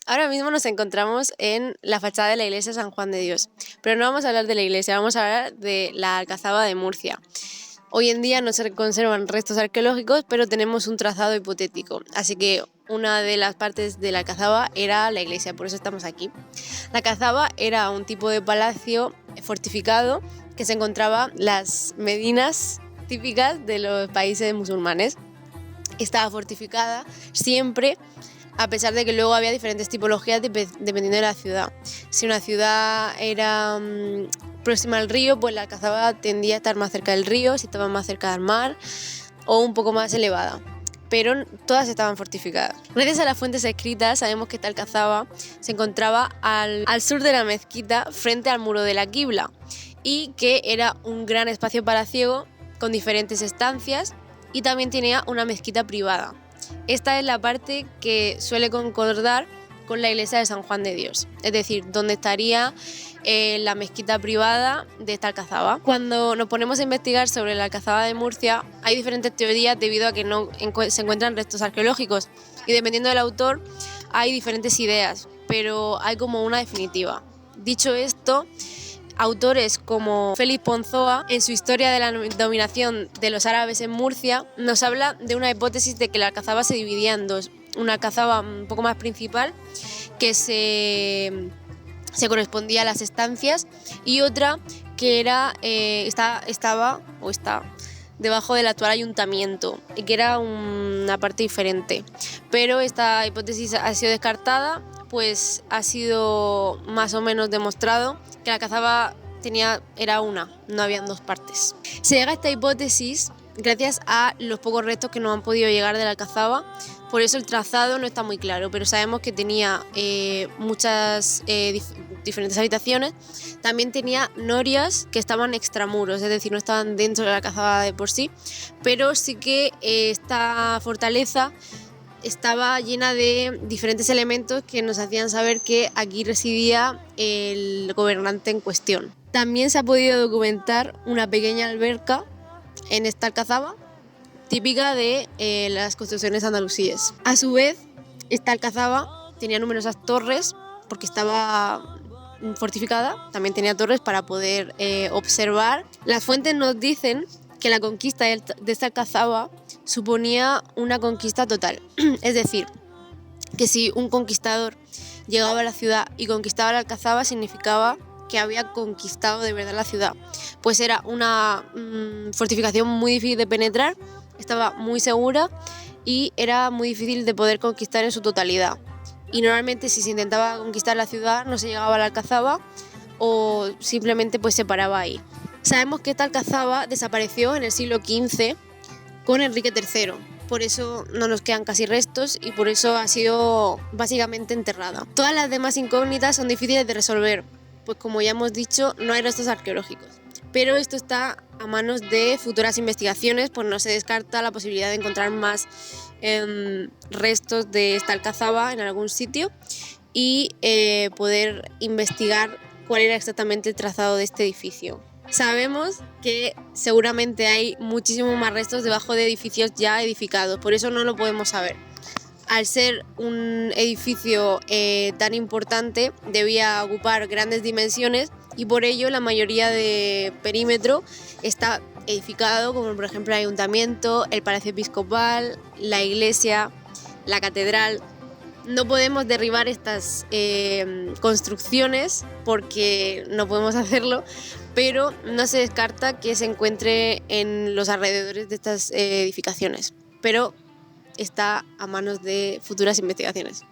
Ahora mismo nos encontramos en la fachada de la iglesia San Juan de Dios, pero no vamos a hablar de la iglesia, vamos a hablar de la Alcazaba de Murcia. Hoy en día no se conservan restos arqueológicos, pero tenemos un trazado hipotético, así que una de las partes de la Alcazaba era la iglesia, por eso estamos aquí. La Alcazaba era un tipo de palacio fortificado que se encontraba en las medinas típicas de los países musulmanes. Estaba fortificada siempre, a pesar de que luego había diferentes tipologías dependiendo de la ciudad. Si una ciudad era próxima al río, pues la Alcazaba tendía a estar más cerca del río, si estaba más cerca del mar o un poco más elevada. Pero todas estaban fortificadas. Gracias a las fuentes escritas sabemos que esta Alcazaba se encontraba al sur de la mezquita, frente al muro de la Qibla, y que era un gran espacio palaciego con diferentes estancias, y también tenía una mezquita privada. Esta es la parte que suele concordar con la iglesia de San Juan de Dios, es decir, donde estaría la mezquita privada de esta Alcazaba. Cuando nos ponemos a investigar sobre la Alcazaba de Murcia, hay diferentes teorías debido a que no se encuentran restos arqueológicos, y dependiendo del autor hay diferentes ideas, pero hay como una definitiva. Dicho esto, autores como Félix Ponzoa, en su historia de la dominación de los árabes en Murcia, nos habla de una hipótesis de que la Alcazaba se dividía en dos. Una Alcazaba un poco más principal, que se correspondía a las estancias, y otra que era está debajo del actual ayuntamiento, y que era una parte diferente. Pero esta hipótesis ha sido descartada, pues ha sido más o menos demostrado que la Alcazaba era una, no habían dos partes. Se llega a esta hipótesis gracias a los pocos restos que nos han podido llegar de la Alcazaba, por eso el trazado no está muy claro, pero sabemos que tenía muchas diferentes habitaciones. También tenía norias que estaban extramuros, es decir, no estaban dentro de la Alcazaba de por sí, pero sí que esta fortaleza estaba llena de diferentes elementos que nos hacían saber que aquí residía el gobernante en cuestión. También se ha podido documentar una pequeña alberca en esta Alcazaba, típica de las construcciones andalusíes. A su vez, esta Alcazaba tenía numerosas torres, porque estaba fortificada, también tenía torres para poder observar. Las fuentes nos dicen que la conquista de esta Alcazaba suponía una conquista total, es decir, que si un conquistador llegaba a la ciudad y conquistaba la Alcazaba, significaba que había conquistado de verdad la ciudad, pues era una fortificación muy difícil de penetrar, estaba muy segura y era muy difícil de poder conquistar en su totalidad. Y normalmente, si se intentaba conquistar la ciudad, no se llegaba a la Alcazaba, o simplemente pues se paraba ahí. Sabemos que esta Alcazaba desapareció en el siglo XV con Enrique III, por eso no nos quedan casi restos y por eso ha sido básicamente enterrada. Todas las demás incógnitas son difíciles de resolver, pues como ya hemos dicho, no hay restos arqueológicos. Pero esto está a manos de futuras investigaciones, pues no se descarta la posibilidad de encontrar más restos de esta Alcazaba en algún sitio y poder investigar cuál era exactamente el trazado de este edificio. Sabemos que seguramente hay muchísimos más restos debajo de edificios ya edificados, por eso no lo podemos saber. Al ser un edificio tan importante, debía ocupar grandes dimensiones, y por ello la mayoría de perímetro está edificado, como por ejemplo el ayuntamiento, el palacio episcopal, la iglesia, la catedral. No podemos derribar estas construcciones porque no podemos hacerlo, pero no se descarta que se encuentre en los alrededores de estas edificaciones, pero está a manos de futuras investigaciones.